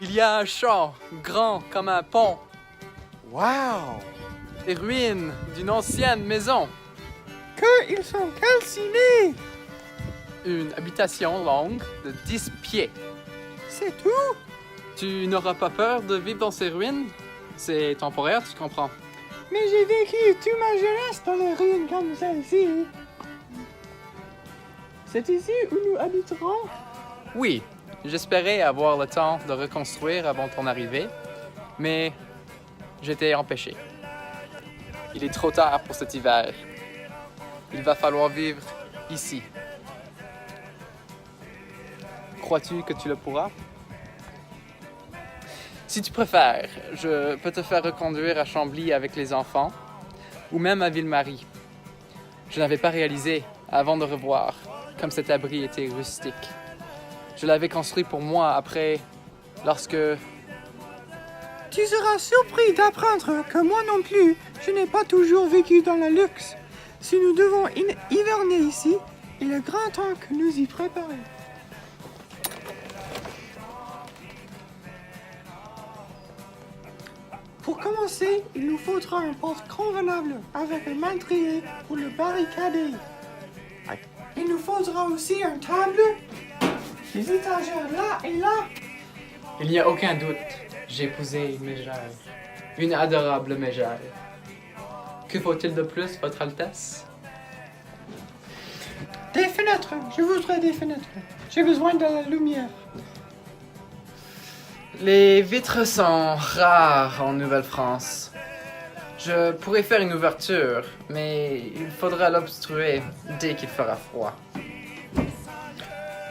Il y a un champ, grand comme un pont. Wow! Des ruines d'une ancienne maison. Qu'ils sont calcinés! Une habitation longue de 10 pieds. C'est tout? Tu n'auras pas peur de vivre dans ces ruines? C'est temporaire, tu comprends? Mais j'ai vécu toute ma jeunesse dans les ruines comme celle-ci. C'est ici où nous habiterons? Oui, j'espérais avoir le temps de reconstruire avant ton arrivée, mais j'étais empêché. Il est trop tard pour cet hiver. Il va falloir vivre ici. Crois-tu que tu le pourras? Si tu préfères, je peux te faire reconduire à Chambly avec les enfants, ou même à Ville-Marie. Je n'avais pas réalisé, avant de revoir, comme cet abri était rustique. Je l'avais construit pour moi après, lorsque... Tu seras surpris d'apprendre que moi non plus, je n'ai pas toujours vécu dans le luxe. Si nous devons hiverner ici, il est grand temps que nous y préparions. Pour commencer, il nous faudra un porte convenable avec un meurtrier pour le barricader. Il nous faudra aussi un table, des étagères là et là. Il n'y a aucun doute, j'ai épousé une mégère. Une adorable mégère. Que faut-il de plus, Votre Altesse? Des fenêtres, je voudrais des fenêtres. J'ai besoin de la lumière. Les vitres sont rares en Nouvelle-France. Je pourrais faire une ouverture, mais il faudra l'obstruer dès qu'il fera froid.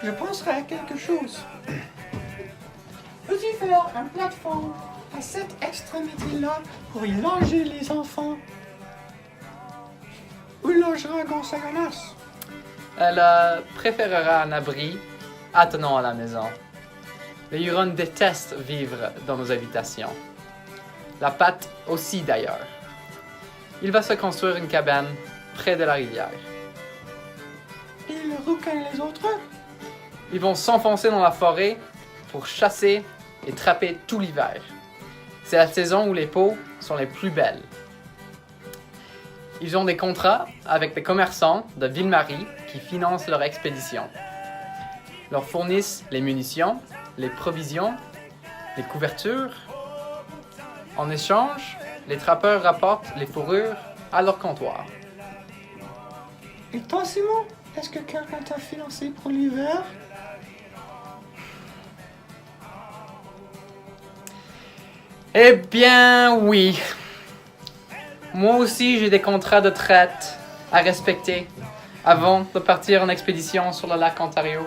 Je penserai à quelque chose. Peux-tu faire une plateforme à cette extrémité-là pour y loger les enfants? Où logera Gonzaganas? Elle préférera un abri attenant à la maison. Les Hurons détestent vivre dans nos habitations. La pâte aussi d'ailleurs. Il va se construire une cabane près de la rivière. Et le rouquin les autres? Ils vont s'enfoncer dans la forêt pour chasser et trapper tout l'hiver. C'est la saison où les peaux sont les plus belles. Ils ont des contrats avec des commerçants de Ville-Marie qui financent leur expédition. Leur fournissent les munitions, les provisions, les couvertures. En échange, les trappeurs rapportent les fourrures à leur comptoir. Et toi, Simon, est-ce que quelqu'un t'a financé pour l'hiver? Eh bien, oui. Moi aussi, j'ai des contrats de traite à respecter avant de partir en expédition sur le lac Ontario.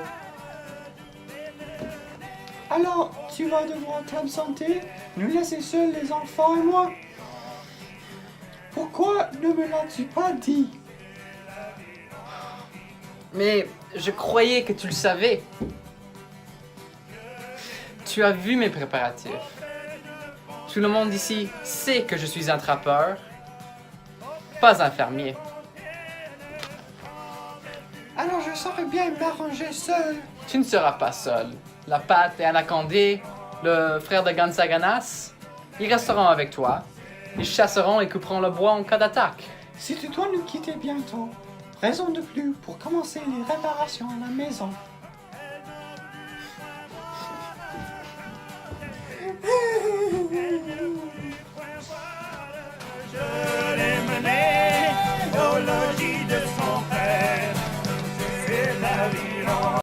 Alors, tu vas devoir t'absenter, nous laisser seuls les enfants et moi. Pourquoi ne me l'as-tu pas dit? Mais je croyais que tu le savais. Tu as vu mes préparatifs. Tout le monde ici sait que je suis un trappeur, pas un fermier. Alors je saurais bien m'arranger seul. Tu ne seras pas seul. La Pâte et Anacondé, le frère de Gansaganas, ils resteront avec toi. Ils chasseront et couperont le bois en cas d'attaque. Si tu dois nous quitter bientôt, raison de plus pour commencer les réparations à la maison.